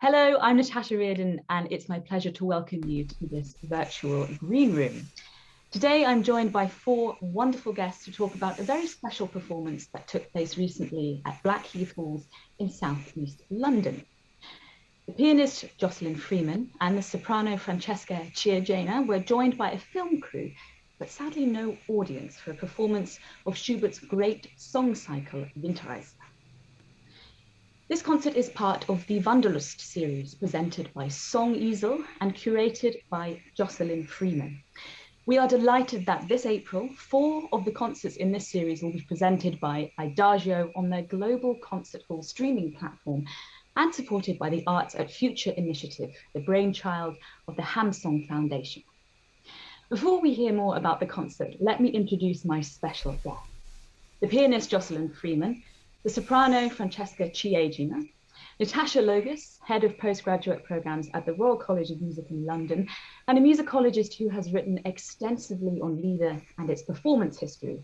Hello, I'm Natasha Riordan, and it's my pleasure to welcome you to this virtual green room. Today, I'm joined by four wonderful guests to talk about a very special performance that took place recently at Blackheath Halls in southeast London. The pianist Jocelyn Freeman and the soprano Francesca Chiejina were joined by a film crew, but sadly no audience for a performance of Schubert's great song cycle, Winterreise. This concert is part of the Wanderlust Series presented by Song Easel and curated by Jocelyn Freeman. We are delighted that this April, 4 of the concerts in this series will be presented by Idagio on their global concert hall streaming platform and supported by the Arts at Future initiative, the brainchild of the Hampson Foundation. Before we hear more about the concert, let me introduce my special guest. The pianist Jocelyn Freeman, the soprano Francesca Chiejina, Natasha Loges, head of postgraduate programs at the Royal College of Music in London, and a musicologist who has written extensively on Lieder and its performance history.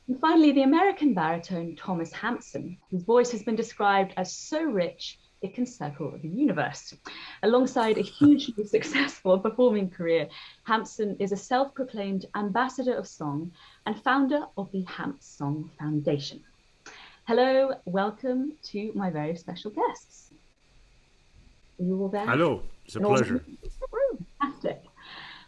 And finally, the American baritone Thomas Hampson, whose voice has been described as so rich it can circle the universe. Alongside a hugely successful performing career, Hampson is a self-proclaimed ambassador of song and founder of the Hampson Foundation. Hello, welcome to my very special guests. Are you all there? Hello, it's a pleasure. Fantastic.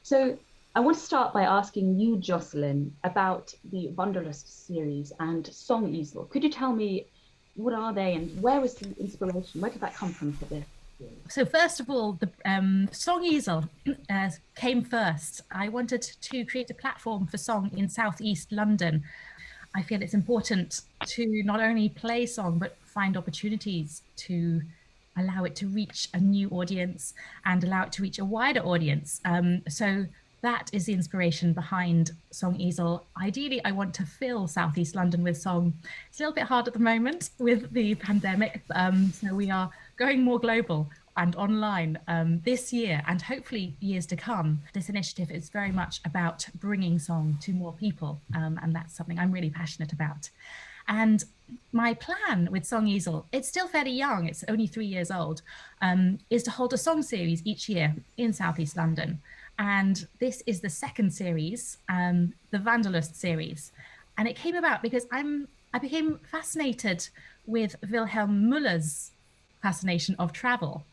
So I want to start by asking you, Jocelyn, about the Wanderlust series and Song Easel. Could you tell me what are they and where was the inspiration? Where did that come from for this? So first of all, the Song Easel came first. I wanted to create a platform for song in southeast London. I feel it's important to not only play song, but find opportunities to allow it to reach a new audience and allow it to reach a wider audience. So that is the inspiration behind Song Easel. Ideally, I want to fill southeast London with song. It's a little bit hard at the moment with the pandemic, so we are going more global and online this year and hopefully years to come. This initiative is very much about bringing song to more people, and that's something I'm really passionate about. And my plan with Song Easel, it's still fairly young, it's only 3 years old, is to hold a song series each year in southeast London. And this is the second series, the Wanderlust Series. And it came about because I became fascinated with Wilhelm Muller's fascination of travel.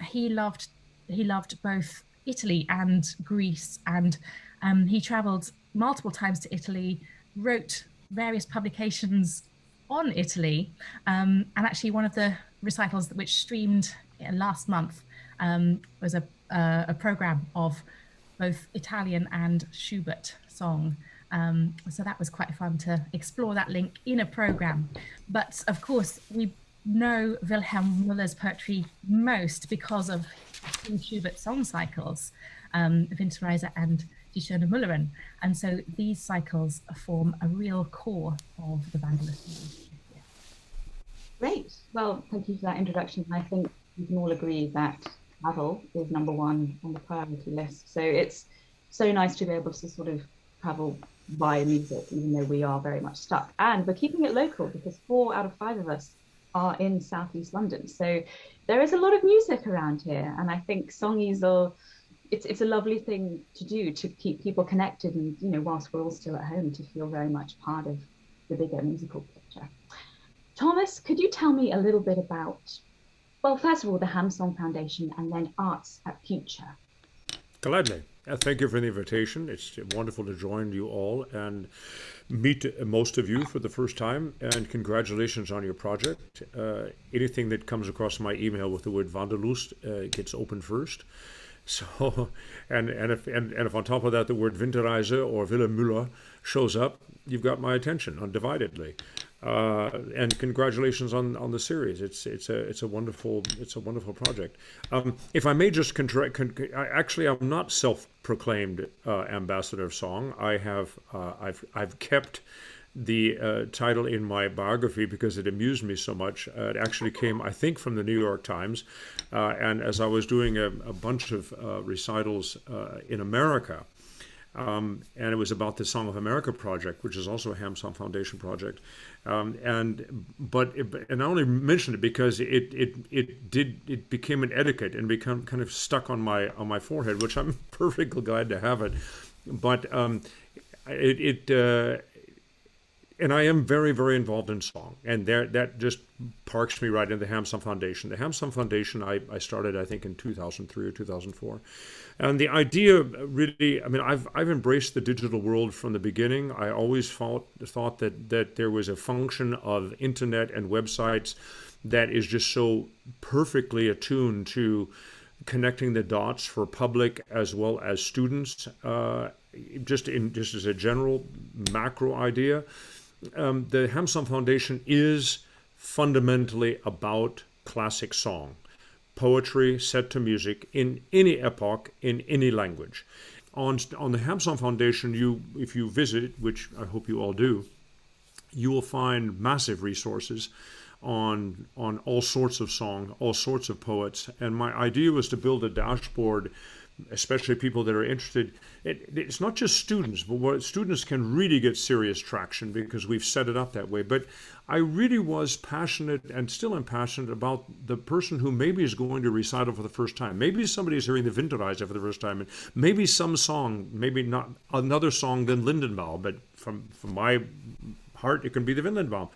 He loved both Italy and Greece, and he traveled multiple times to Italy, wrote various publications on Italy, and actually one of the recitals which streamed last month was a program of both Italian and Schubert song. So that was quite fun to explore that link in a program. But of course, we know Wilhelm Muller's poetry most because of Schubert song cycles, Winterreise and Die Schöne Müllerin. And so these cycles form a real core of the Wanderlust. Great. Well, thank you for that introduction. I think we can all agree that travel is number one on the priority list. So it's so nice to be able to sort of travel via music, even though we are very much stuck. And we're keeping it local because 4 out of 5 of us are in southeast London. So there is a lot of music around here. And I think Song Easel, it's a lovely thing to do to keep people connected and, you know, whilst we're all still at home, to feel very much part of the bigger musical picture. Thomas, could you tell me a little bit about, well, first of all, the Hampson Foundation and then Arts at Future? Gladly. Thank you for the invitation. It's wonderful to join you all and meet most of you for the first time. And congratulations on your project. Anything that comes across my email with the word Wanderlust gets opened first. So, and if on top of that the word Winterreise or Willem Müller shows up, you've got my attention undividedly. And congratulations on the series. It's a wonderful project. If I may just actually I'm not self-proclaimed ambassador of song. I've kept the title in my biography because it amused me so much. It actually came, I think, from the New York Times, and as I was doing a bunch of recitals in America. and it was about the Song of America project, which is also a Hampson Foundation project. And I only mentioned it because it became an etiquette and become kind of stuck on my forehead, which I'm perfectly glad to have it. But and I am very, very involved in song, and that just parks me right into the Hampson Foundation. The Hampson Foundation I started, I think, in 2003 or 2004. And the idea really, I mean, I've embraced the digital world from the beginning. I always thought that there was a function of internet and websites that is just so perfectly attuned to connecting the dots for public as well as students, just as a general macro idea. The Hampson Foundation is fundamentally about classic song, poetry set to music in any epoch, in any language. On the Hampson Foundation, if you visit, which I hope you all do, you will find massive resources on all sorts of song, all sorts of poets. And my idea was to build a dashboard, especially people that are interested. It's not just students, but what students can really get serious traction because we've set it up that way. But I really was passionate and still am passionate about the person who maybe is going to recital for the first time. Maybe somebody is hearing the Winterreise for the first time, and maybe some song, maybe not another song than Lindenbaum, but from my heart, it can be the Lindenbaum.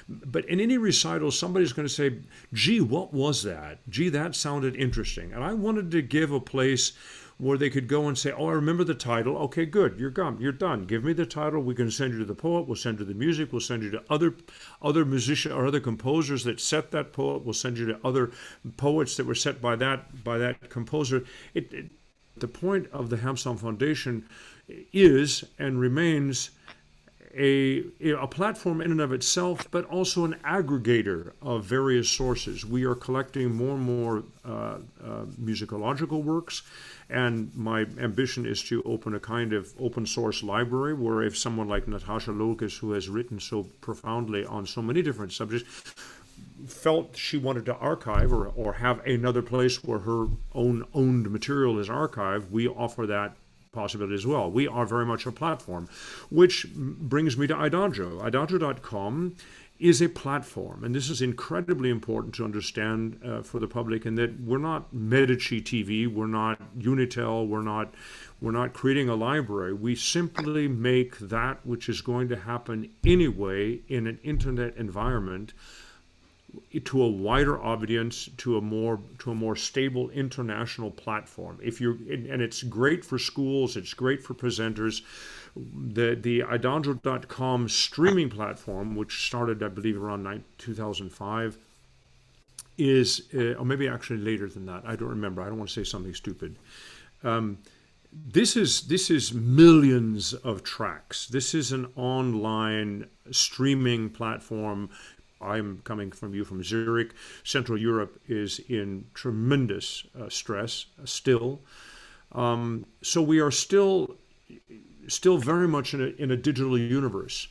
But in any recital, somebody's going to say, gee, what was that? Gee, that sounded interesting. And I wanted to give a place where they could go and say, oh, I remember the title. Okay, good, you're done. Give me the title. We can send you to the poet. We'll send you the music. We'll send you to other musicians or other composers that set that poet. We'll send you to other poets that were set by that composer. The point of the Hampson Foundation is and remains a platform in and of itself, but also an aggregator of various sources. We are collecting more and more musicological works, and my ambition is to open a kind of open source library where if someone like Natasha Loges, who has written so profoundly on so many different subjects, felt she wanted to archive or have another place where her owned material is archived, we offer that possibility as well. We are very much a platform, which brings me to Idagio. Idagio.com is a platform, and this is incredibly important to understand for the public, in that we're not Medici TV, we're not Unitel, we're not creating a library. We simply make that which is going to happen anyway in an internet environment to a wider audience, to a more stable international platform. And it's great for schools, it's great for presenters. The Idagio.com streaming platform, which started, I believe, around 2005, is, or maybe actually later than that. I don't remember. I don't want to say something stupid. This is millions of tracks. This is an online streaming platform. I'm coming from Zurich. Central Europe is in tremendous stress still. So we are still very much in a digital universe.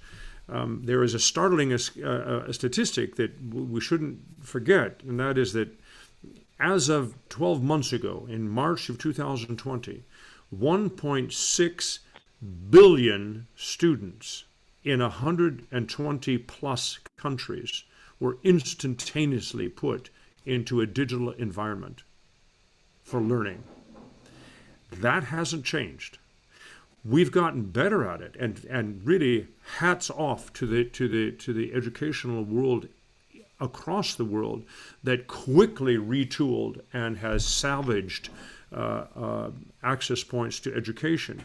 There is a startling statistic that we shouldn't forget, and that is that as of 12 months ago, in March of 2020, 1.6 billion students in 120 plus countries were instantaneously put into a digital environment for learning. That hasn't changed. We've gotten better at it, and really hats off to the educational world across the world that quickly retooled and has salvaged access points to education.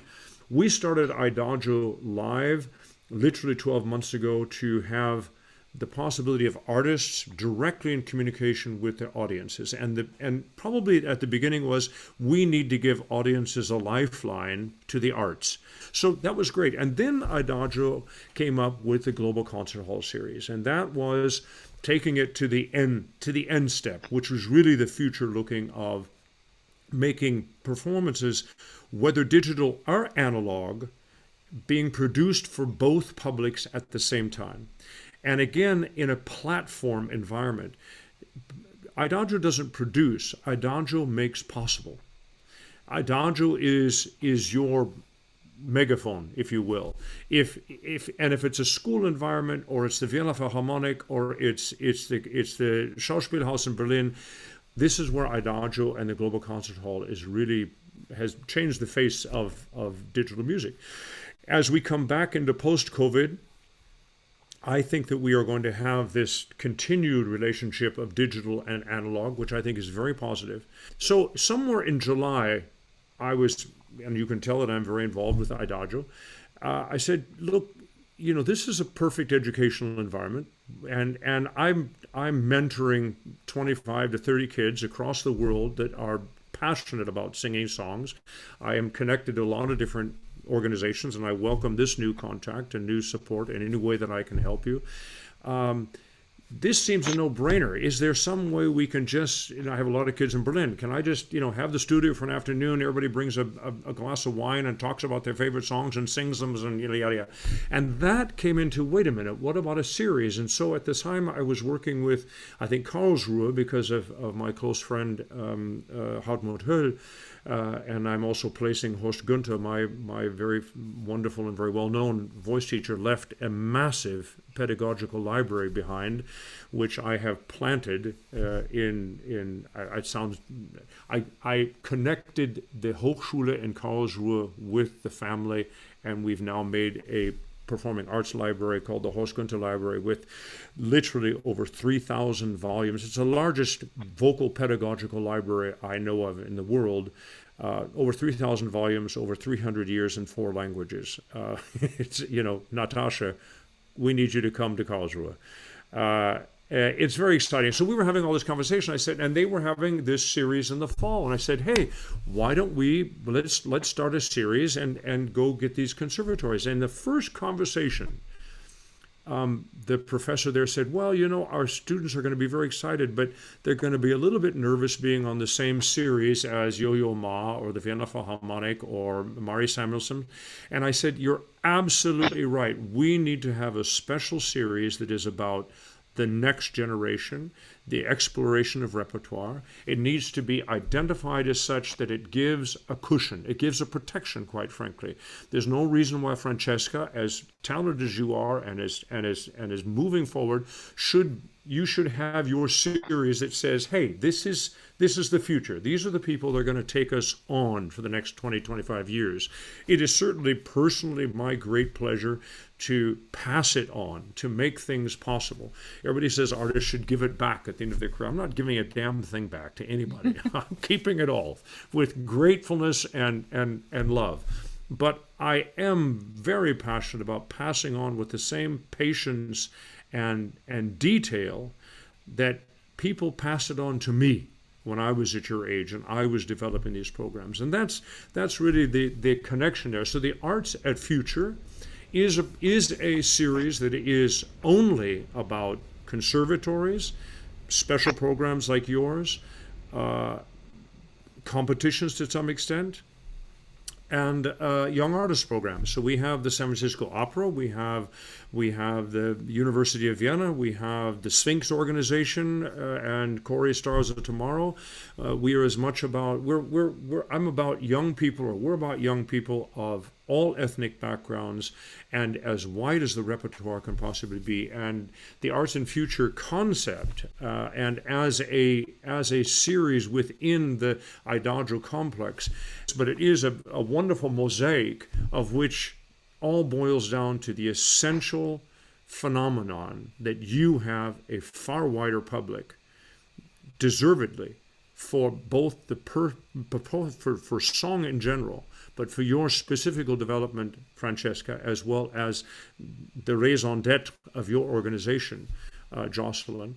We started Idagio Live literally 12 months ago to have the possibility of artists directly in communication with their audiences. And probably at the beginning was, we need to give audiences a lifeline to the arts. So that was great. And then Idagio came up with the Global Concert Hall series. And that was taking it to the end step, which was really the future looking of making performances, whether digital or analog, being produced for both publics at the same time. And again, in a platform environment. Idagio doesn't produce, Idagio makes possible. Idagio is megaphone, if you will. If it's a school environment, or it's the Vienna Philharmonic, or it's the Schauspielhaus in Berlin, this is where Adagio and the Global Concert Hall has changed the face of digital music. As we come back into post-COVID, I think that we are going to have this continued relationship of digital and analog, which I think is very positive. So somewhere in July, and you can tell that I'm very involved with Adagio, I said, look, this is a perfect educational environment, and I'm mentoring 25 to 30 kids across the world that are passionate about singing songs. I am connected to a lot of different organizations, and I welcome this new contact and new support in any way that I can help you. This seems a no-brainer. Is there some way we can just, I have a lot of kids in Berlin. Can I just, have the studio for an afternoon? Everybody brings a glass of wine and talks about their favorite songs and sings them and yada, yada, yada. And that came into, wait a minute, what about a series? And so at the time I was working with, I think, Karlsruhe, because of my close friend Hartmut Höll. And I'm also placing Horst Günther, my very wonderful and very well-known voice teacher, left a massive pedagogical library behind, which I have planted I connected the Hochschule in Karlsruhe with the family, and we've now made a performing arts library called the Horst Günther Library with literally over 3,000 volumes. It's the largest vocal pedagogical library I know of in the world. Over 3,000 volumes, over 300 years in 4 languages. It's, Natasha, we need you to come to Karlsruhe. It's very exciting. So we were having all this conversation. I said, and they were having this series in the fall. And I said, hey, why don't let's start a series and go get these conservatories. And the first conversation, the professor there said, well, our students are going to be very excited, but they're going to be a little bit nervous being on the same series as Yo-Yo Ma or the Vienna Philharmonic or Mari Samuelson. And I said, you're absolutely right. We need to have a special series that is about the next generation, the exploration of repertoire. It needs to be identified as such that it gives a cushion. It gives a protection, quite frankly. There's no reason why Francesca, as talented as you are and as moving forward, you should have your series that says, hey, this is the future. These are the people that are going to take us on for the next 20, 25 years. It is certainly personally my great pleasure to pass it on, to make things possible. Everybody says artists should give it back at the end of their career. I'm not giving a damn thing back to anybody. I'm keeping it all with gratefulness and love. But I am very passionate about passing on with the same patience and detail that people passed it on to me when I was at your age and I was developing these programs. And that's really the connection there. So the Arts at Future is a series that is only about conservatories, special programs like yours, competitions to some extent, and young artist programs. So we have the San Francisco Opera, we have the University of Vienna, we have the Sphinx organization and Chorus Stars of Tomorrow. We are as much about I'm about young people, or we're about young people of all ethnic backgrounds and as wide as the repertoire can possibly be. And the Arts and Future concept, and as a series within the Adagio complex, but it is a wonderful mosaic of which all boils down to the essential phenomenon that you have a far wider public, deservedly, for both for song in general, but for your specific development, Francesca, as well as the raison d'etre of your organization, Jocelyn,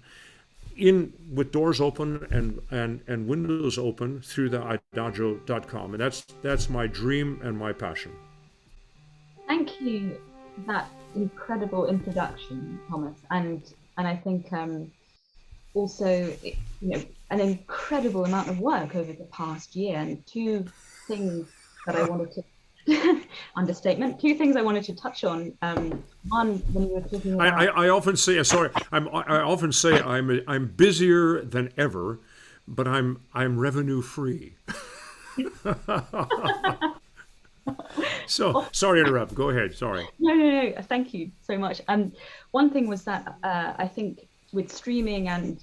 with doors open and windows open through the adagio.com. And that's my dream and my passion. Thank you for that incredible introduction, Thomas. And I think also, an incredible amount of work over the past year, and 2 things that I wanted to understatement. 2 things I wanted to touch on. One, when you were talking about, I often say, sorry, I often say I'm busier than ever, but I'm revenue free. So, Oh, sorry to interrupt. Go ahead. Sorry. no. Thank you so much. One thing was that I think with streaming and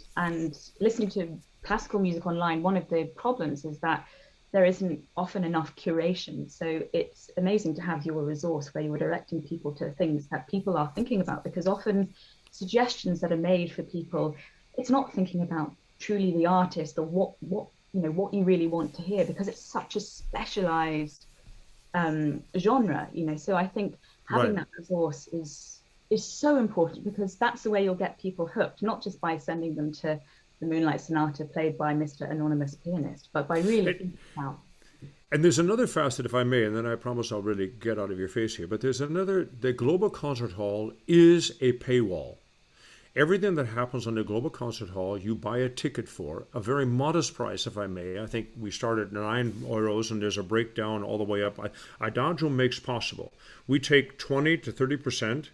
listening to classical music online, one of the problems is that there isn't often enough curation. So it's amazing to have your resource where you're directing people to things that people are thinking about, because often suggestions that are made for people, it's not thinking about truly the artist or what you really want to hear, because it's such a specialized genre. So I think having Right. that resource is so important, because that's the way you'll get people hooked, not just by sending them to the Moonlight Sonata played by Mr. Anonymous Pianist, but by really And, thinking about. and there's another facet, if I may, and then I promise I'll really get out of your face here. But there's another. The Global Concert Hall is a paywall. Everything that happens on the Global Concert Hall, you buy a ticket for a very modest price, if I may. I think we start at €9, and there's a breakdown all the way up. Adagio makes possible. We take 20 to 30%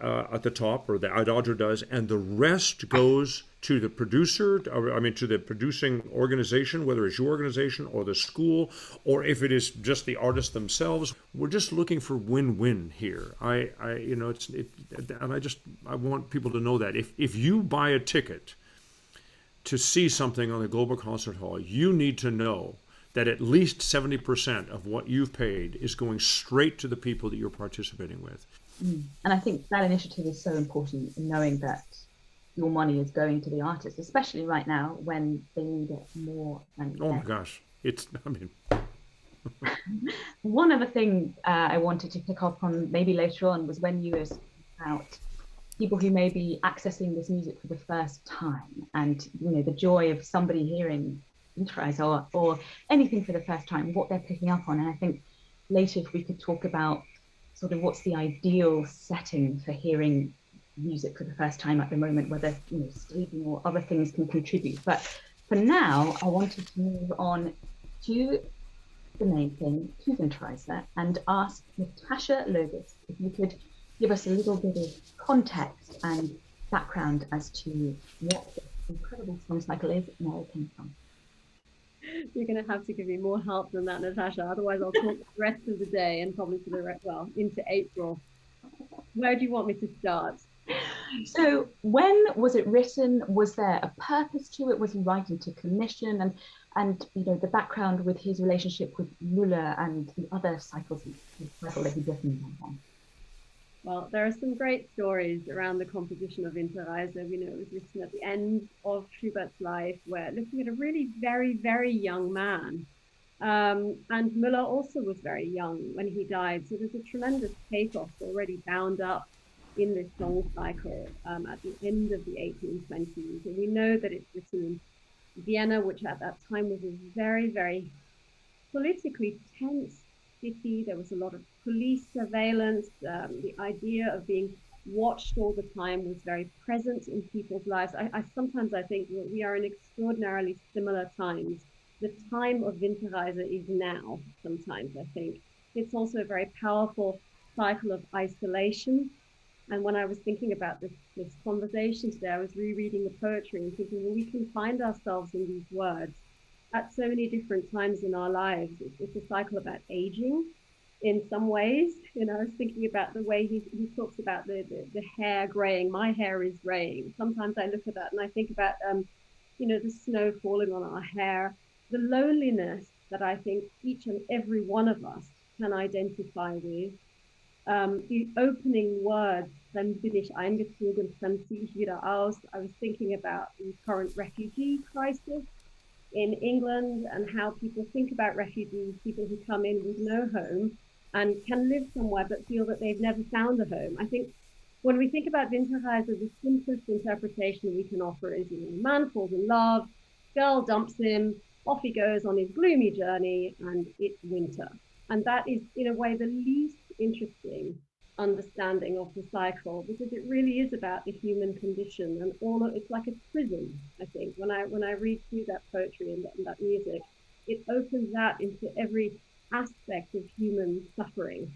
at the top, or the Adagio does, and the rest goes to the producer, I mean, to the producing organization, whether it's your organization or the school, or if it is just the artists themselves. We're just looking for win-win here. And I want people to know that if you buy a ticket to see something on the Global Concert Hall, you need to know that at least 70% of what you've paid is going straight to the people that you're participating with. And I think that initiative is so important, in knowing that your money is going to the artist, especially right now when they need it more than Oh my ever. gosh. I mean, One other thing I wanted to pick up on maybe later on was when you were speaking about people who may be accessing this music for the first time, and the joy of somebody hearing Winterreise or anything for the first time, what they're picking up on. And I think later, if we could talk about sort of what's the ideal setting for hearing music for the first time at the moment, whether staging or other things can contribute. But for now, I wanted to move on to the main thing, to Winterreise, and ask Natasha Loges if you could give us a little bit of context and background as to what this incredible song cycle is and where it came from. You're going to have to give me more help than that, Natasha. Otherwise, I'll talk the rest of the day and probably for the rest, well, into April. Where do you want me to start? So, when was it written? Was there a purpose to it? Was he writing to commission? And the background with his relationship with Müller and the other cycles that he's written on. Well, there are some great stories around the composition of Winterreise. We know it was written at the end of Schubert's life, where looking at a really very, very young man. And Müller also was very young when he died. So there's a tremendous pathos already bound up in this song cycle at the end of the 1820s. And we know that it's written in Vienna, which at that time was a very, very politically tense city. There was a lot of police surveillance. The idea of being watched all the time was very present in people's lives. Sometimes I think that we are in extraordinarily similar times. The time of Winterreise is now, sometimes I think. It's also a very powerful cycle of isolation. And when I was thinking about this conversation today, I was rereading the poetry and thinking, well, we can find ourselves in these words at so many different times in our lives. It's a cycle about aging in some ways. I was thinking about the way he talks about the hair graying. My hair is graying. Sometimes I look at that and I think about, the snow falling on our hair, the loneliness that I think each and every one of us can identify with. The opening words, dann bin ich eingezogen, dann ziehe ich wieder aus. I was thinking about the current refugee crisis in England and how people think about refugees, people who come in with no home and can live somewhere but feel that they've never found a home. I think when we think about Winterreise, the simplest interpretation we can offer is, a man falls in love, girl dumps him, off he goes on his gloomy journey, and it's winter. And that is, in a way, the least interesting understanding of the cycle, because it really is about the human condition, and it's like a prison. I think when I read through that poetry and that music, it opens out into every aspect of human suffering.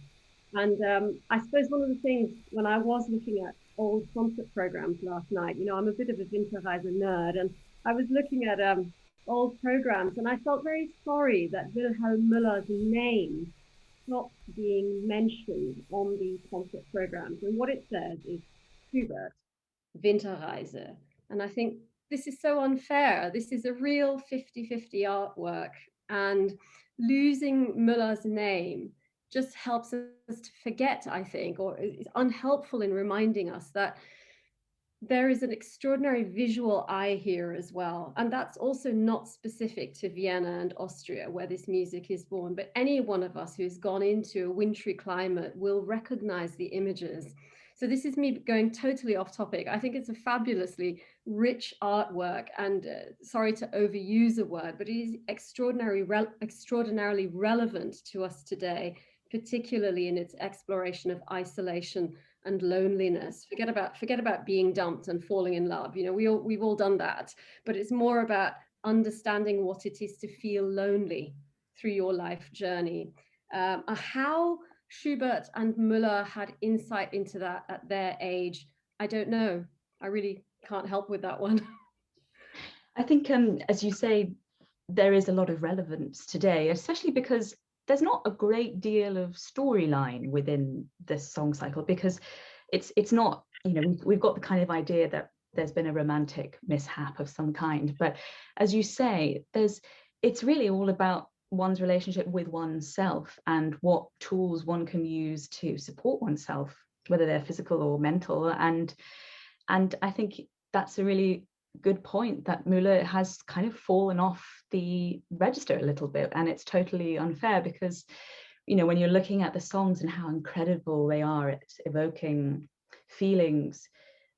And I suppose one of the things when I was looking at old concert programs last night, I'm a bit of a Winterreise nerd, and I was looking at old programs, and I felt very sorry that Wilhelm Müller's name stopped being mentioned on these concert programs. And what it says is Schubert, Winterreise. And I think this is so unfair. This is a real 50-50 artwork. And losing Müller's name just helps us to forget, I think, or is unhelpful in reminding us that there is an extraordinary visual eye here as well. And that's also not specific to Vienna and Austria, where this music is born, but any one of us who's gone into a wintry climate will recognize the images. So this is me going totally off topic. I think it's a fabulously rich artwork, and sorry to overuse a word, but it is extraordinarily relevant to us today, particularly in its exploration of isolation and loneliness. Forget about being dumped and falling in love. You know, we've all done that, but it's more about understanding what it is to feel lonely through your life journey. How Schubert and Müller had insight into that at their age, I don't know. I really can't help with that one. I think, as you say, there is a lot of relevance today, especially because there's not a great deal of storyline within this song cycle, because it's not, you know, we've got the kind of idea that there's been a romantic mishap of some kind, but as you say, it's really all about one's relationship with oneself and what tools one can use to support oneself, whether they're physical or mental. And I think that's a really good point, that Müller has kind of fallen off the register a little bit, and it's totally unfair because, you know, when you're looking at the songs and how incredible they are at evoking feelings,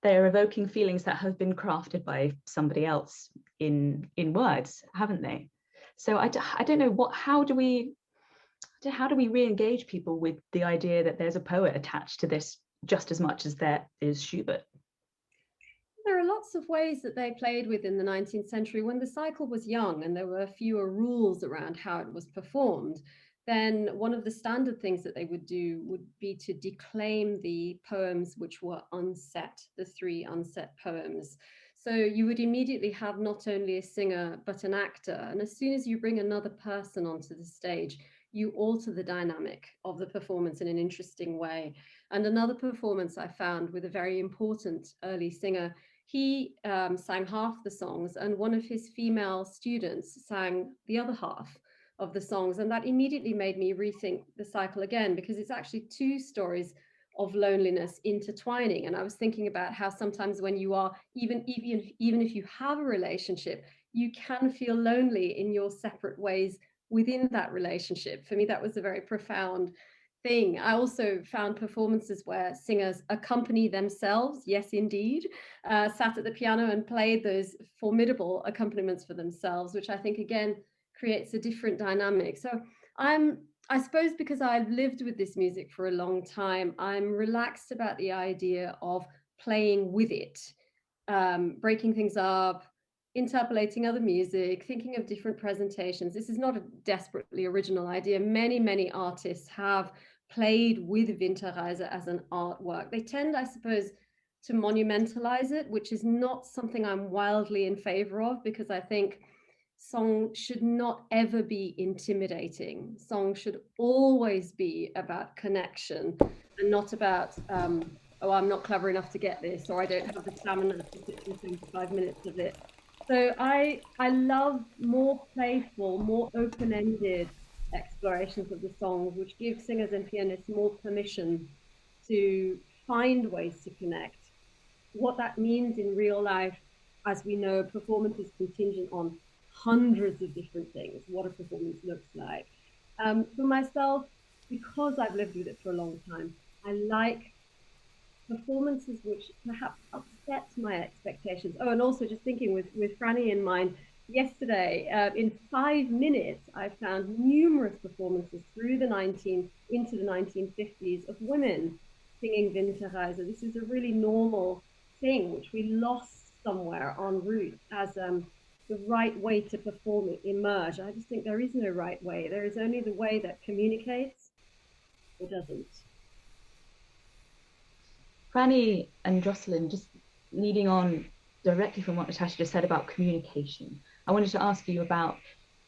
they're evoking feelings that have been crafted by somebody else in words, haven't they? So I don't know how do we re-engage people with the idea that there's a poet attached to this just as much as there is Schubert? There are lots of ways that they played with in the 19th century when the cycle was young and there were fewer rules around how it was performed. Then one of the standard things that they would do would be to declaim the poems which were unset, the 3 unset poems. So you would immediately have not only a singer, but an actor. And as soon as you bring another person onto the stage, you alter the dynamic of the performance in an interesting way. And another performance I found with a very important early singer, he sang half the songs and one of his female students sang the other half of the songs. And that immediately made me rethink the cycle again, because it's actually 2 stories of loneliness intertwining. And I was thinking about how sometimes when you are, even if you have a relationship, you can feel lonely in your separate ways within that relationship. For me, that was a very profound thing. I also found performances where singers accompany themselves, yes indeed, sat at the piano and played those formidable accompaniments for themselves, which I think again creates a different dynamic. So I suppose because I've lived with this music for a long time, I'm relaxed about the idea of playing with it, breaking things up, interpolating other music, thinking of different presentations. This is not a desperately original idea. Many artists have played with Winterreise as an artwork. They tend, I suppose, to monumentalize it, which is not something I'm wildly in favor of, because I think song should not ever be intimidating. Song should always be about connection and not about, oh, I'm not clever enough to get this, or I don't have the stamina to sit through 75 minutes of it. So I love more playful, more open-ended explorations of the songs, which give singers and pianists more permission to find ways to connect. What that means in real life, as we know, performance is contingent on hundreds of different things, what a performance looks like. For myself, because I've lived with it for a long time, I like performances which perhaps upset my expectations. Oh, and also just thinking with Franny in mind, yesterday, in 5 minutes, I found numerous performances through the into the 1950s of women singing Winterreise. This is a really normal thing, which we lost somewhere en route as the right way to perform it emerge. I just think there is no right way. There is only the way that communicates or doesn't. Franny and Jocelyn, just leading on directly from what Natasha just said about communication, I wanted to ask you about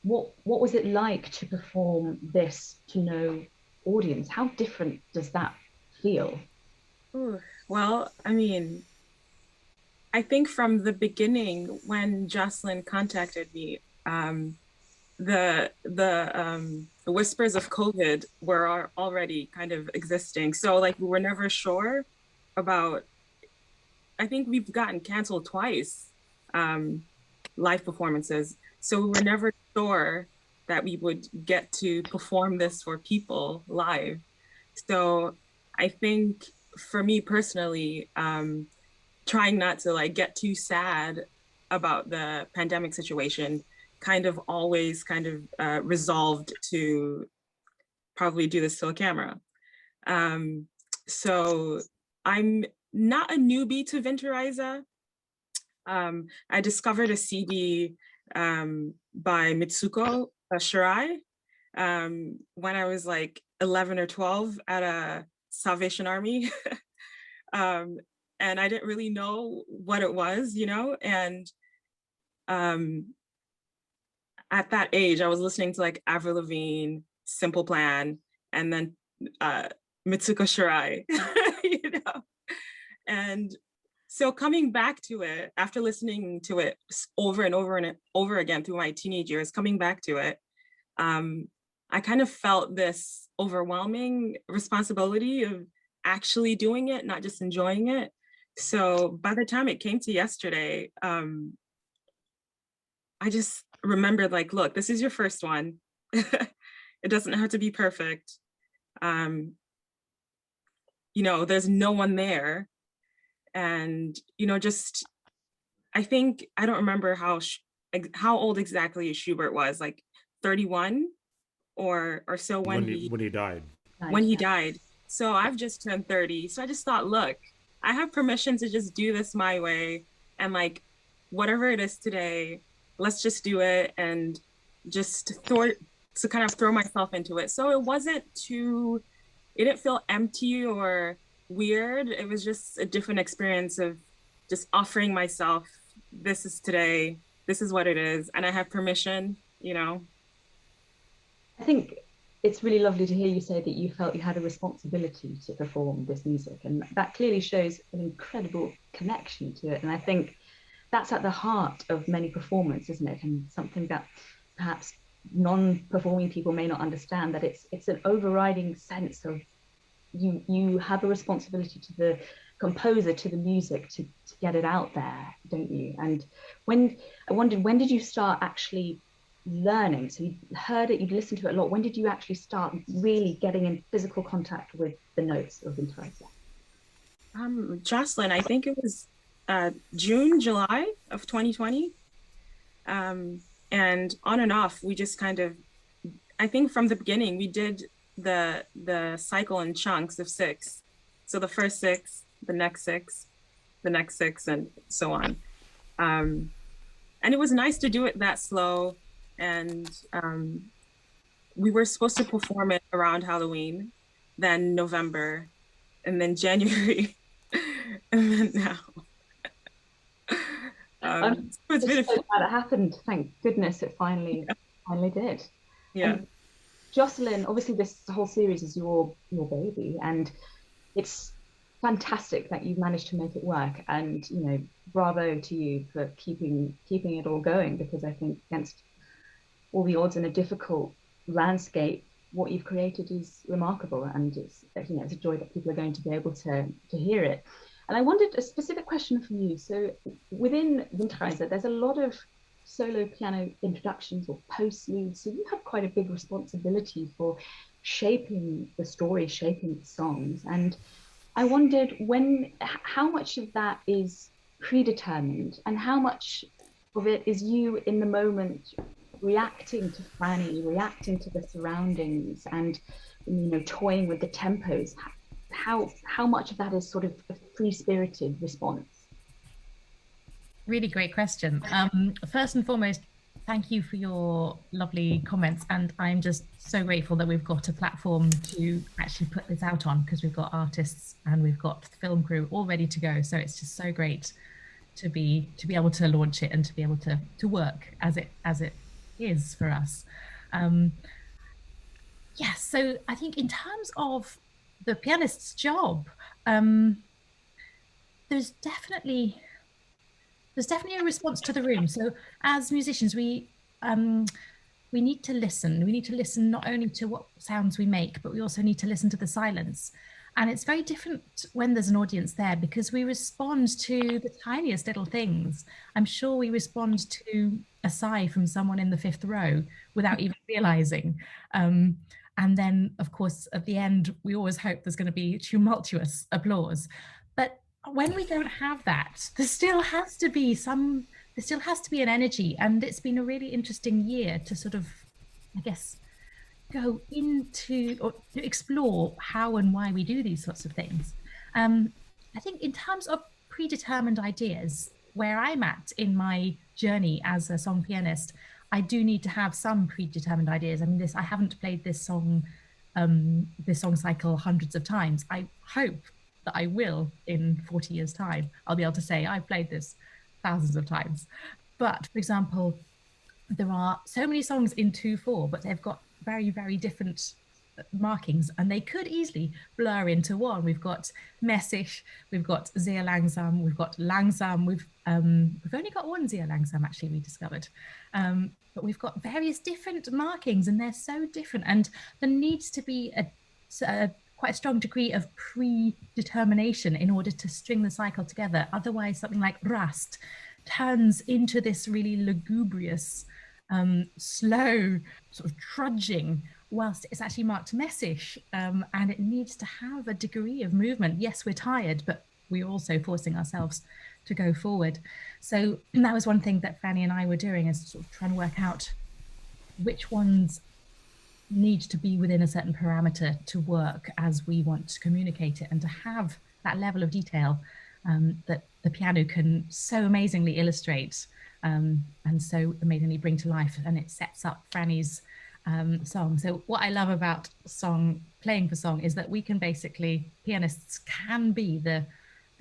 what was it like to perform this to no audience. How different does that feel? Ooh, well, I mean, I think from the beginning when Jocelyn contacted me, the whispers of COVID were already kind of existing. So like we were never sure about, I think we've gotten canceled twice, live performances. So we were never sure that we would get to perform this for people live. So I think for me personally, trying not to like get too sad about the pandemic situation kind of always kind of resolved to probably do this to a camera. So I'm not a newbie to Winterreise. I discovered a CD by Mitsuko Shirai when I was like 11 or 12 at a Salvation Army. And I didn't really know what it was, you know? And at that age, I was listening to like Avril Lavigne, Simple Plan, and then Mitsuko Shirai, you know? And so coming back to it, after listening to it over and over and over again through my teenage years, coming back to it, I kind of felt this overwhelming responsibility of actually doing it, not just enjoying it. So by the time it came to yesterday, I just remembered like, look, this is your first one. It doesn't have to be perfect. You know, there's no one there. And, you know, just, I think, I don't remember how old exactly Schubert was, like 31 or so when he died. When he died. So I've just turned 30. So I just thought, look, I have permission to just do this my way. And like, whatever it is today, let's just do it and just kind of throw myself into it. So it didn't feel empty or weird. It was just a different experience of just offering myself, this is today, this is what it is. And I have permission, you know. I think it's really lovely to hear you say that you felt you had a responsibility to perform this music, and that clearly shows an incredible connection to it. And I think that's at the heart of many performance, isn't it? And something that perhaps non-performing people may not understand, that it's an overriding sense of you have a responsibility to the composer, to the music, to get it out there, don't you? And I wondered, when did you start actually learning? So you heard it, you'd listened to it a lot. When did you actually start really getting in physical contact with the notes of Winterreise? Jocelyn, I think it was June, July of 2020. And on and off, we just kind of, I think from the beginning, we did the cycle in chunks of 6. So the first 6, the next 6, the next 6, and so on. And it was nice to do it that slow. And we were supposed to perform it around Halloween, then November, and then January, and then now. I'm so glad it happened. Thank goodness it finally did. Yeah. And Jocelyn, obviously this whole series is your baby, and it's fantastic that you've managed to make it work. And you know, bravo to you for keeping it all going, because I think against all the odds in a difficult landscape, what you've created is remarkable, and it's, you know, it's a joy that people are going to be able to hear it. And I wondered a specific question for you. So within Winterreise, there's a lot of solo piano introductions or postludes, so you have quite a big responsibility for shaping the story, shaping the songs. And I wondered how much of that is predetermined and how much of it is you in the moment, reacting to Franny, reacting to the surroundings, and you know, toying with the tempos. How much of that is sort of a free-spirited response? Really great question. First and foremost, thank you for your lovely comments, and I'm just so grateful that we've got a platform to actually put this out on, because we've got artists and we've got the film crew all ready to go. So it's just so great to be able to launch it and to be able to work as it is for us. Yes, so I think in terms of the pianist's job, um, there's definitely a response to the room. So as musicians, we need to listen. We need to listen not only to what sounds we make, but we also need to listen to the silence. And it's very different when there's an audience there because we respond to the tiniest little things. I'm sure we respond to a sigh from someone in the fifth row without even realizing. And then, of course, at the end, we always hope there's going to be tumultuous applause. But when we don't have that, there still has to be an energy. And it's been a really interesting year to sort of, I guess, go into or to explore how and why we do these sorts of things. I think in terms of predetermined ideas, where I'm at in my journey as a song pianist, I do need to have some predetermined ideas. I mean, I haven't played this song cycle hundreds of times. I hope that I will in 40 years' time. I'll be able to say I've played this thousands of times. But for example, there are so many songs in 2/4, but they've got very, very different markings and they could easily blur into one. We've got Messig, we've got Sehr langsam, we've got Langsam, we've only got one Sehr langsam actually, we discovered. But we've got various different markings and they're so different. And there needs to be quite a strong degree of predetermination in order to string the cycle together. Otherwise, something like Rast turns into this really lugubrious, slow sort of trudging, whilst it's actually marked Messig, and it needs to have a degree of movement. Yes, we're tired, but we're also forcing ourselves to go forward. So that was one thing that Fanny and I were doing, is sort of trying to work out which ones need to be within a certain parameter to work as we want to communicate it, and to have that level of detail that the piano can so amazingly illustrate and so amazingly bring to life, and it sets up Franny's song. So what I love about playing for song is that we can basically, pianists can be the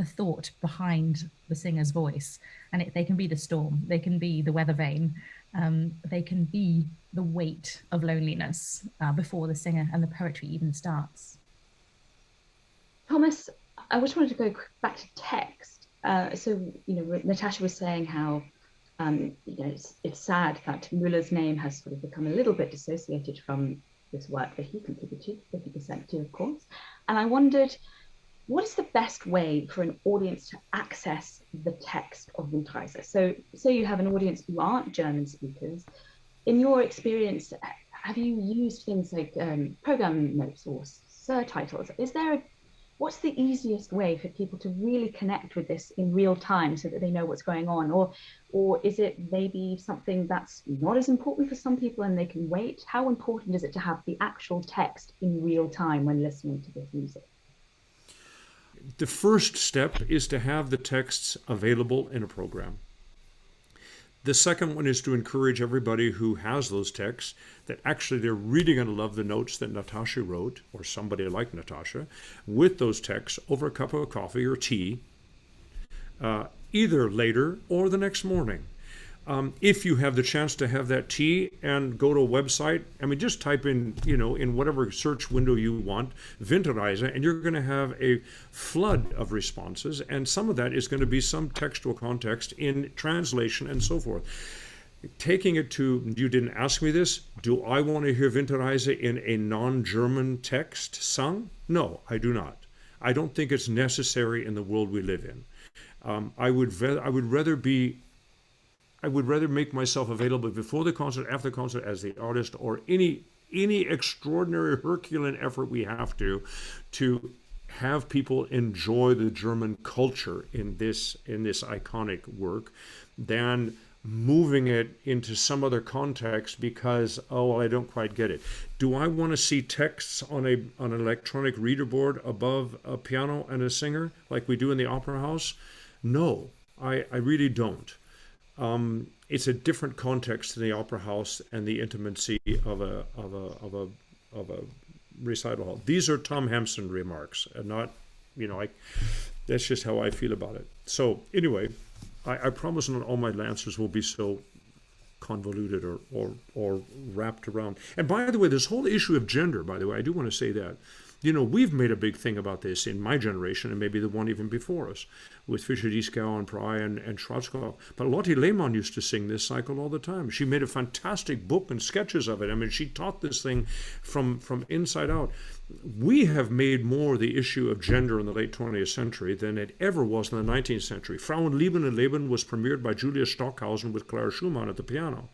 thought behind the singer's voice, and they can be the storm, they can be the weather vane, they can be the weight of loneliness before the singer and the poetry even starts. Thomas, I just wanted to go back to text. So, Natasha was saying how, it's sad that Müller's name has sort of become a little bit dissociated from this work that he contributed 50% to, of course. And I wondered, what is the best way for an audience to access the text of Winterreise? So say you have an audience who aren't German speakers. In your experience, have you used things like program notes or surtitles? What's the easiest way for people to really connect with this in real time so that they know what's going on? Or is it maybe something that's not as important for some people and they can wait? How important is it to have the actual text in real time when listening to this music? The first step is to have the texts available in a program. The second one is to encourage everybody who has those texts that actually they're really going to love the notes that Natasha wrote, or somebody like Natasha, with those texts over a cup of coffee or tea, either later or the next morning. If you have the chance to have that tea and go to a website, I mean, just type in, in whatever search window you want, Winterreise, and you're going to have a flood of responses. And some of that is going to be some textual context in translation and so forth. Taking it to, you didn't ask me this, do I want to hear Winterreise in a non-German text sung? No, I do not. I don't think it's necessary in the world we live in. I would rather make myself available before the concert, after the concert, as the artist, or any extraordinary Herculean effort we have to have people enjoy the German culture in this iconic work, than moving it into some other context because, I don't quite get it. Do I want to see texts on an electronic reader board above a piano and a singer like we do in the opera house? No, I really don't. It's a different context than the opera house and the intimacy of a recital hall. These are Tom Hampson remarks, and not, that's just how I feel about it. So anyway, I promise not all my answers will be so convoluted or wrapped around. And by the way, this whole issue of gender, by the way, I do want to say that, we've made a big thing about this in my generation, and maybe the one even before us, with Fischer-Dieskau and Pry and Schwarzkopf. But Lotte Lehmann used to sing this cycle all the time. She made a fantastic book and sketches of it. I mean, she taught this thing from inside out. We have made more the issue of gender in the late 20th century than it ever was in the 19th century. Frauenlieben und Leben was premiered by Julia Stockhausen with Clara Schumann at the piano.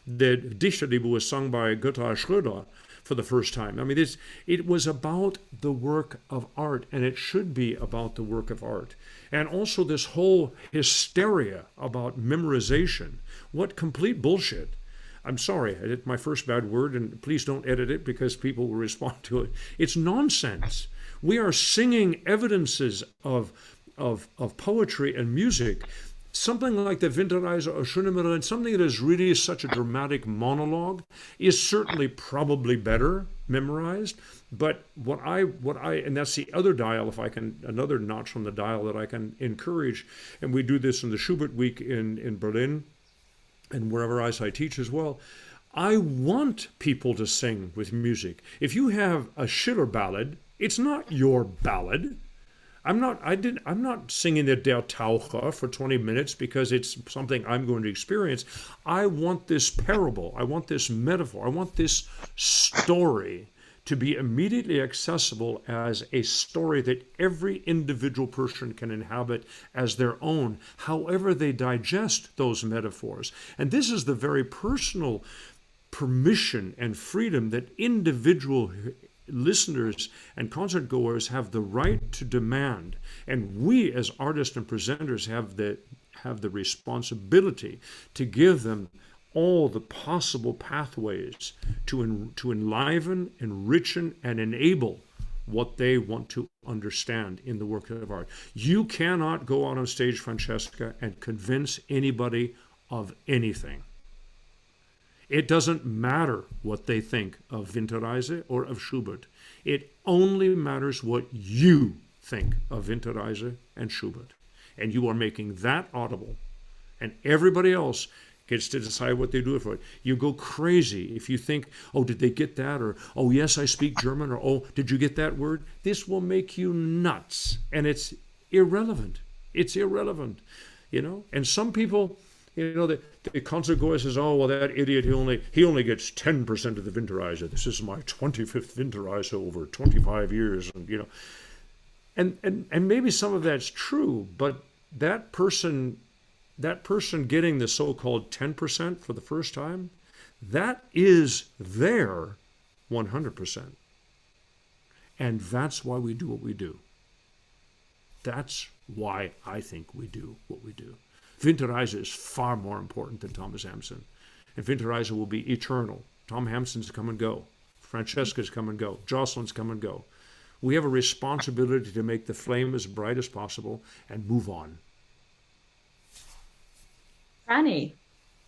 The Dichterliebe was sung by Gotthard Schröder for the first time. I mean, it was about the work of art, and it should be about the work of art. And also this whole hysteria about memorization. What complete bullshit. I'm sorry, I did my first bad word, and please don't edit it because people will respond to it. It's nonsense. We are singing evidences of poetry and music. Something like the Winterreise or Schönemeer, and something that is really such a dramatic monologue, is certainly probably better memorized. But what I and that's the other dial, if I can, another notch on the dial that I can encourage, and we do this in the Schubert Week in Berlin, and wherever else I teach as well. I want people to sing with music. If you have a Schiller ballad, it's not your ballad. I'm not singing the Der Taucher for 20 minutes because it's something I'm going to experience. I want this parable. I want this metaphor. I want this story to be immediately accessible as a story that every individual person can inhabit as their own, however they digest those metaphors. And this is the very personal permission and freedom that individual listeners and concert goers have the right to demand, and we as artists and presenters have the responsibility to give them all the possible pathways to enliven, enrichen, and enable what they want to understand in the work of art. You cannot go out on stage, Francesca, and convince anybody of anything. It doesn't matter what they think of Winterreise or of Schubert. It only matters what you think of Winterreise and Schubert. And you are making that audible. And everybody else gets to decide what they do for it. You go crazy if you think, oh, did they get that? Or, oh, yes, I speak German. Or, oh, did you get that word? This will make you nuts. And it's irrelevant. It's irrelevant, And some people... the concert goer says, oh, well, that idiot, he only gets 10% of the Winterreise. This is my 25th Winterreise over 25 years. And maybe some of that's true, but that person getting the so-called 10% for the first time, that is their 100%. And that's why we do what we do. That's why I think we do what we do. Winterreise is far more important than Thomas Hampson. And Winterreise will be eternal. Tom Hampson's come and go. Francesca's come and go. Jocelyn's come and go. We have a responsibility to make the flame as bright as possible and move on. Annie,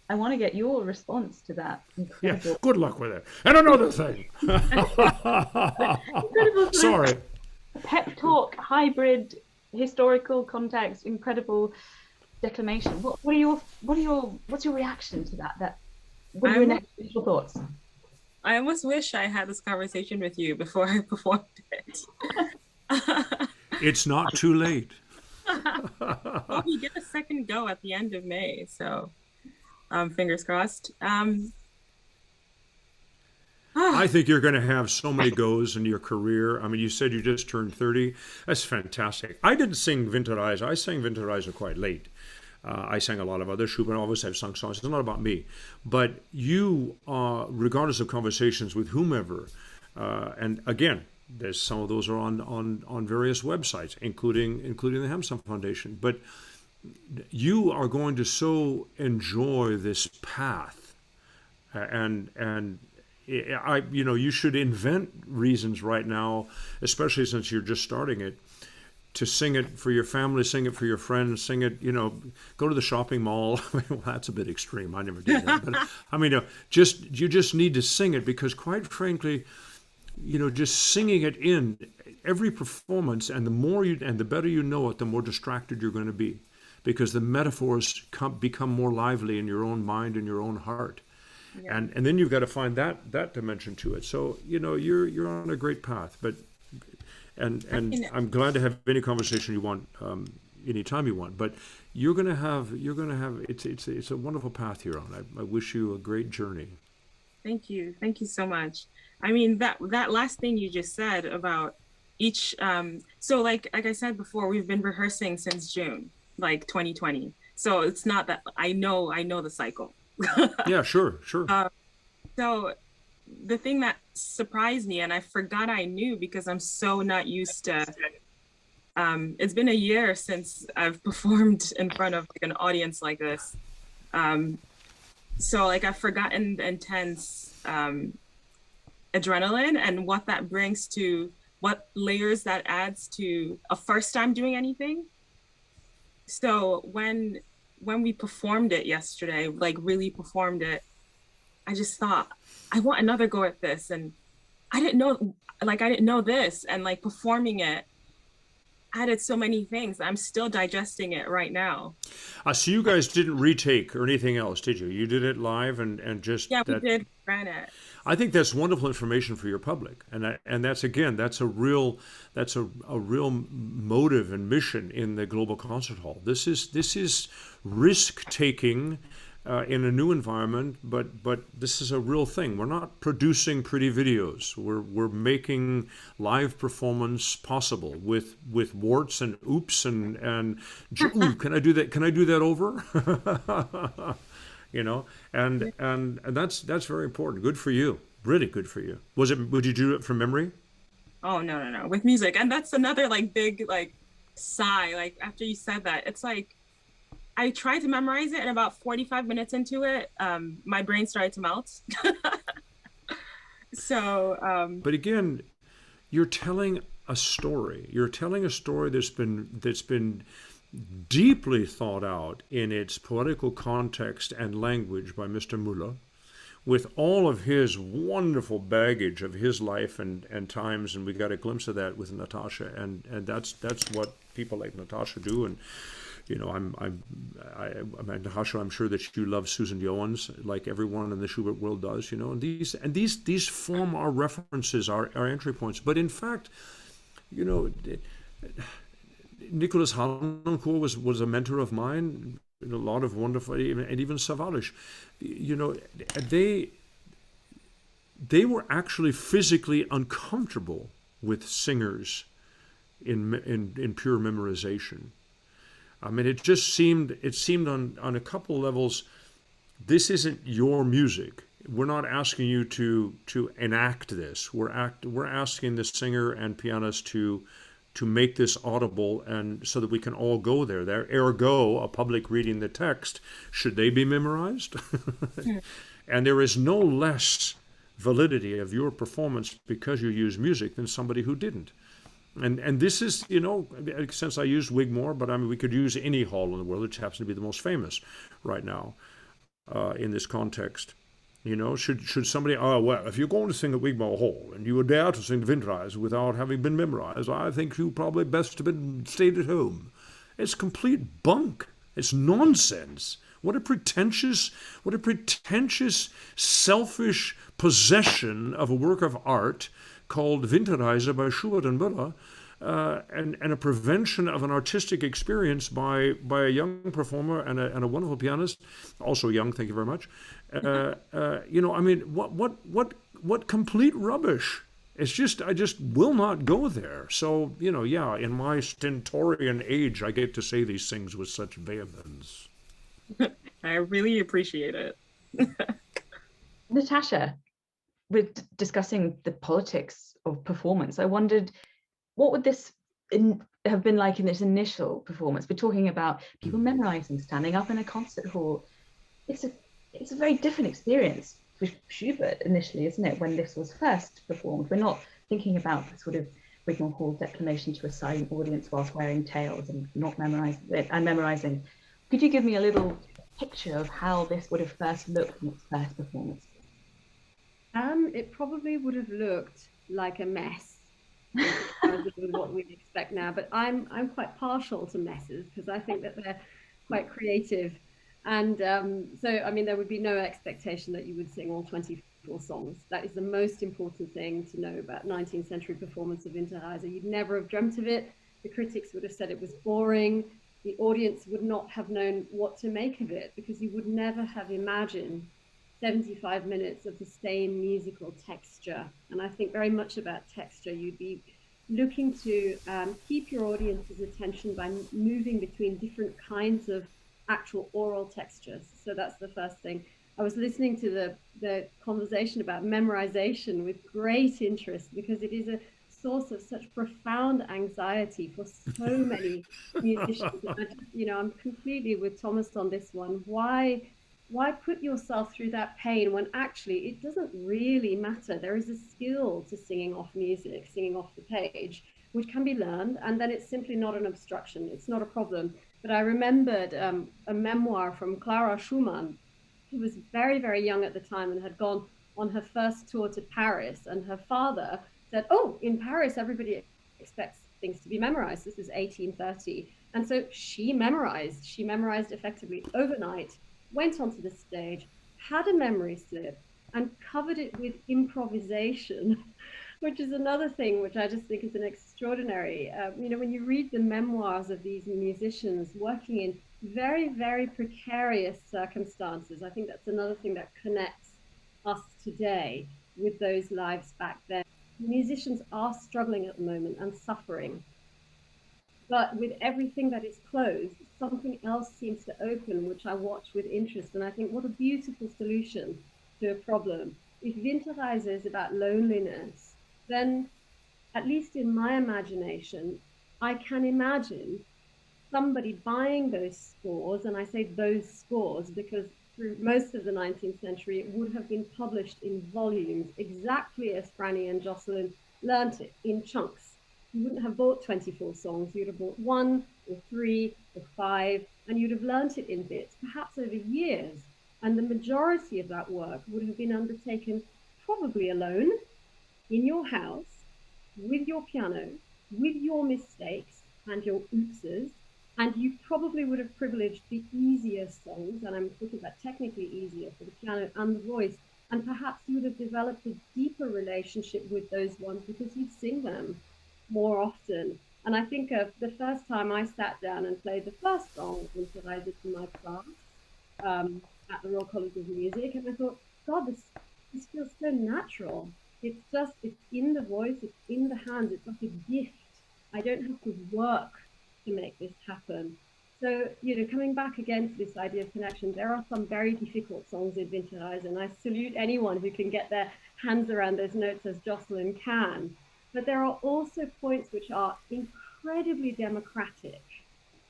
I want to get your response to that. Incredible. Yeah, good luck with it. And another thing. Sorry. Pep talk, hybrid, historical context, incredible declamation. What's your reaction to that? What are your initial thoughts? I almost wish I had this conversation with you before I performed it. It's not too late. Well, you get a second go at the end of May, so fingers crossed. I think you're going to have so many goes in your career. I mean, you said you just turned 30. That's fantastic. I didn't sing Winterreise. I sang Winterreise quite late. I sang a lot of other Schubert. Obviously, I've sung songs. It's not about me. But you, regardless of conversations with whomever, and again, there's some of those are on various websites, including the Hampson Foundation. But you are going to so enjoy this path, and you should invent reasons right now, especially since you're just starting it, to sing it for your family, sing it for your friends, sing it, go to the shopping mall. Well, that's a bit extreme. I never did that. But I mean, you just need to sing it because quite frankly, just singing it in every performance, and the more and the better you know it, the more distracted you're going to be. because the metaphors become more lively in your own mind and your own heart. Yeah. And then you've got to find that dimension to it. So, you're on a great path. But and I'm glad to have any conversation you want, anytime you want. But you're gonna have it's a wonderful path you're on. I wish you a great journey. Thank you so much. I mean, that last thing you just said about each, so like I said before, we've been rehearsing since June, like 2020. So it's not that I know the cycle. Yeah, sure. So the thing that surprised me, and I forgot I knew because I'm so not used to, it's been a year since I've performed in front of like an audience like this. So like I've forgotten the intense adrenaline and what that brings to, what layers that adds to a first time doing anything. So when we performed it yesterday, like really performed it, I just thought, I want another go at this. And I didn't know this, and like performing it added so many things. I'm still digesting it right now. So you guys didn't retake or anything else, did you? You did it live and just... Yeah, we did, ran it. I think that's wonderful information for your public, and that's a real motive and mission in the Global Concert Hall. This is risk taking in a new environment, but this is a real thing. We're not producing pretty videos. We're making live performance possible with warts and oops and ooh, can I do that? Can I do that over? And that's very important. Good for you. Really good for you. Would you do it from memory? Oh, no. With music. And that's another like big like sigh. Like after you said that, it's like I tried to memorize it, and about 45 minutes into it, my brain started to melt. So but again, you're telling a story. You're telling a story that's been deeply thought out in its poetical context and language by Mr. Müller, with all of his wonderful baggage of his life and times, and we got a glimpse of that with Natasha, and that's what people like Natasha do. And Natasha, I'm sure that you love Susan Johanns like everyone in the Schubert world does. And these form our references, our entry points. But in fact, Nicholas Harnoncourt was a mentor of mine. A lot of wonderful, and even Sawallisch, they were actually physically uncomfortable with singers in pure memorization. I mean, it seemed on a couple levels, this isn't your music. We're not asking you to enact this. We're asking the singer and pianist to make this audible, and so that we can all go there. Ergo, a public reading the text, should they be memorized? And there is no less validity of your performance because you use music than somebody who didn't. And this is, since I used Wigmore, but I mean, we could use any hall in the world, which happens to be the most famous right now in this context. Should somebody, well, if you're going to sing at Wigmore Hall and you dare to sing the Winterreise without having been memorized, I think you probably best have been stayed at home. It's complete bunk. It's nonsense. What a pretentious, selfish possession of a work of art called Winterreise by Schubert and Müller, and a prevention of an artistic experience by a young performer and a wonderful pianist, also young, thank you very much. I mean, what complete rubbish. It's just, I just will not go there. So, in my stentorian age, I get to say these things with such vehemence. I really appreciate it. Natasha, with discussing the politics of performance, I wondered, what would this have been like in this initial performance? We're talking about people memorizing, standing up in a concert hall. It's a very different experience for Schubert initially, isn't it, when this was first performed? We're not thinking about the sort of Wigmore Hall declamation to a silent audience whilst wearing tails and not memorizing. Could you give me a little picture of how this would have first looked in its first performance? It probably would have looked like a mess, with what we'd expect now. But I'm quite partial to messes because I think that quite creative. And so, I mean, there would be no expectation that you would sing all 24 songs. That is the most important thing to know about 19th century performance of Winterreise. You'd never have dreamt of it. The critics would have said it was boring. The audience would not have known what to make of it, because you would never have imagined 75 minutes of the same musical texture. And I think very much about texture. You'd be looking to keep your audience's attention by moving between different kinds of actual oral textures. So that's the first thing. I was listening to the conversation about memorization with great interest, because it is a source of such profound anxiety for so many musicians. I'm completely with Thomas on this one. Why put yourself through that pain when actually it doesn't really matter? There is a skill to singing off music, singing off the page, which can be learned, and then it's simply not an obstruction. It's not a problem. But I remembered a memoir from Clara Schumann, who was very, very young at the time and had gone on her first tour to Paris. And her father said, "Oh, in Paris, everybody expects things to be memorized." This is 1830. And so she memorized effectively overnight, went onto the stage, had a memory slip, and covered it with improvisation, which is another thing which I just think is an extraordinary. When you read the memoirs of these musicians working in very, very precarious circumstances, I think that's another thing that connects us today with those lives back then. Musicians are struggling at the moment and suffering. But with everything that is closed, something else seems to open, which I watch with interest. And I think, what a beautiful solution to a problem. If Winterreise is about loneliness, then, at least in my imagination, I can imagine somebody buying those scores. And I say those scores because through most of the 19th century, it would have been published in volumes, exactly as Franny and Jocelyn learnt it, in chunks. You wouldn't have bought 24 songs. You'd have bought 1 or 3 or 5, and you'd have learnt it in bits, perhaps over years. And the majority of that work would have been undertaken probably alone, in your house, with your piano, with your mistakes and your oopses. And you probably would have privileged the easier songs, and I'm talking about technically easier for the piano and the voice. And perhaps you would have developed a deeper relationship with those ones because you'd sing them more often. And I think of the first time I sat down and played the first song of Winterreise to my class at the Royal College of Music, and I thought, God, this feels so natural. It's in the voice, it's in the hands, it's like a gift. I don't have to work to make this happen. So, coming back again to this idea of connection, there are some very difficult songs in Winterreise, and I salute anyone who can get their hands around those notes as Jocelyn can. But there are also points which are incredibly democratic,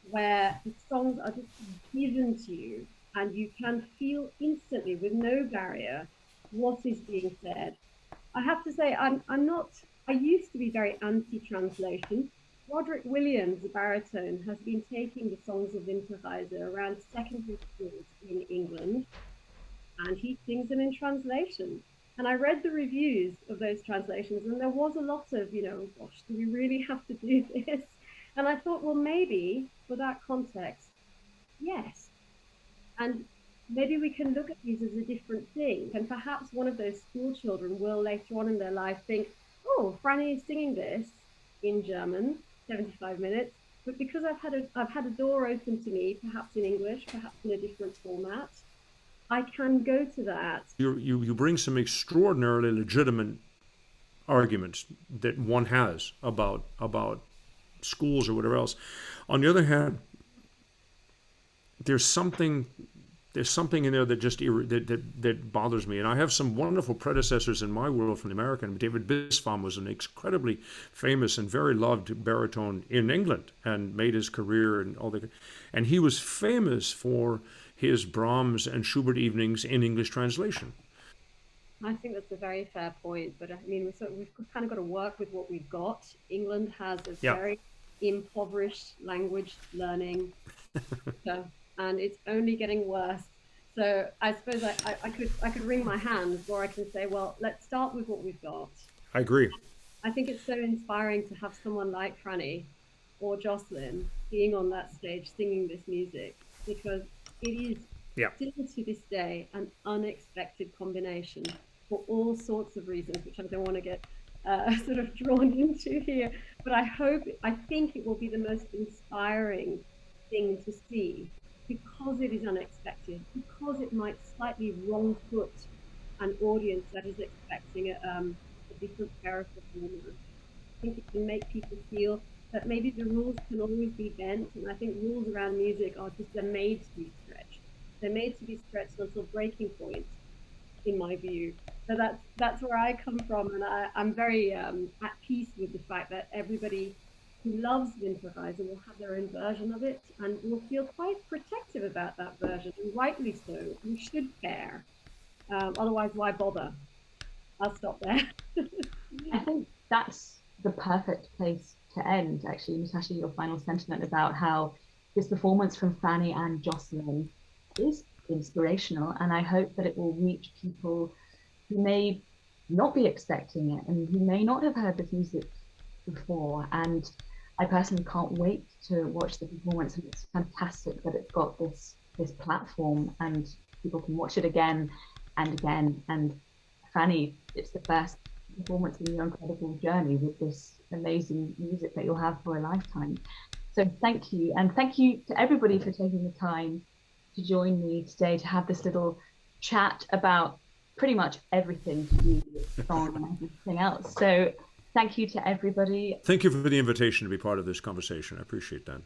where the songs are just given to you, and you can feel instantly, with no barrier, what is being said. I have to say, I used to be very anti-translation. Roderick Williams, the baritone, has been taking the songs of Winterreise around secondary schools in England, and he sings them in translation. And I read the reviews of those translations, and there was a lot of, gosh, do we really have to do this? And I thought, well, maybe for that context, yes. And maybe we can look at these as a different thing. And perhaps one of those school children will later on in their life think, oh, Franny is singing this in German, 75 minutes. But because I've had a door open to me, perhaps in English, perhaps in a different format, I can go to that. You bring some extraordinarily legitimate arguments that one has about schools or whatever else. On the other hand, there's something in there that just that bothers me. And I have some wonderful predecessors in my world from the American. David Bispham was an incredibly famous and very loved baritone in England and made his career and all that. And he was famous for his Brahms and Schubert evenings in English translation. I think that's a very fair point. But I mean, we've kind of got to work with what we've got. England has a very impoverished language learning and it's only getting worse. So I suppose I could wring my hands, or I can say, well, let's start with what we've got. I agree. I think it's so inspiring to have someone like Franny or Jocelyn being on that stage singing this music. because it is Yeah. still to this day an unexpected combination for all sorts of reasons, which I don't want to get sort of drawn into here. But I think it will be the most inspiring thing to see, because it is unexpected, because it might slightly wrong foot an audience that is expecting a different pair of performers. I think it can make people feel that maybe the rules can always be bent, and I think rules around music are just, they're made to be stretched. They're made to be stretched until breaking point, in my view. So that's where I come from, and I'm very at peace with the fact that everybody who loves Winterreise will have their own version of it, and will feel quite protective about that version, and rightly so. You should care. Otherwise, why bother? I'll stop there. I think that's the perfect place to end, actually, Natasha, your final sentiment about how this performance from Fanny and Jocelyn is inspirational, and I hope that it will reach people who may not be expecting it and who may not have heard this music before. And I personally can't wait to watch the performance, and it's fantastic that it's got this platform and people can watch it again and again. And Fanny, it's the first performance in your incredible journey with this amazing music that you'll have for a lifetime. So thank you, and thank you to everybody for taking the time to join me today to have this little chat about pretty much everything to do with song and everything else. So thank you to everybody. Thank you for the invitation to be part of this conversation. I appreciate that.